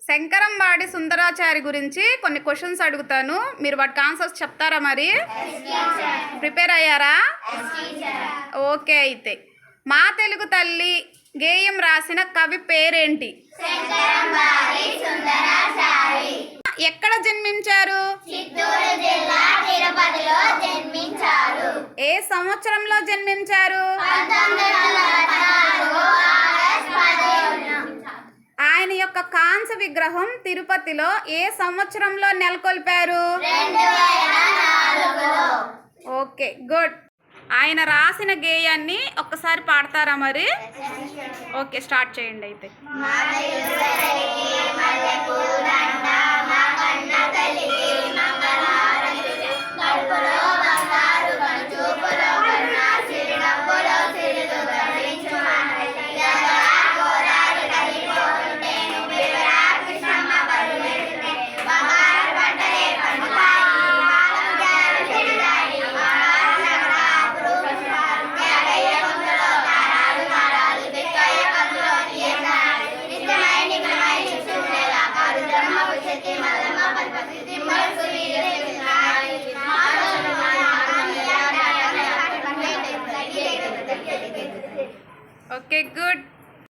శంకరంబాడి సుందరాచారి గురించి కొన్ని క్వశ్చన్స్ అడుగుతాను. మీరు వాటికి ఆన్సర్స్ చెప్తారా? మరి ప్రిపేర్ అయ్యారా? ఓకే. అయితే మా తెలుగు తల్లి గేయం రాసిన కవి పేరేంటి? ఎక్కడ జన్మించారు? ఏ సంవత్సరంలో జన్మించారు? ఆయన యొక్క కాంస్య విగ్రహం తిరుపతిలో ఏ సంవత్సరంలో నెలకొల్పారు? Okay, good. ఆయన రాసిన గేయాన్ని ఒక్కసారి పాడతారా? మరి ఓకే, స్టార్ట్ చేయండి. అయితే okay, good.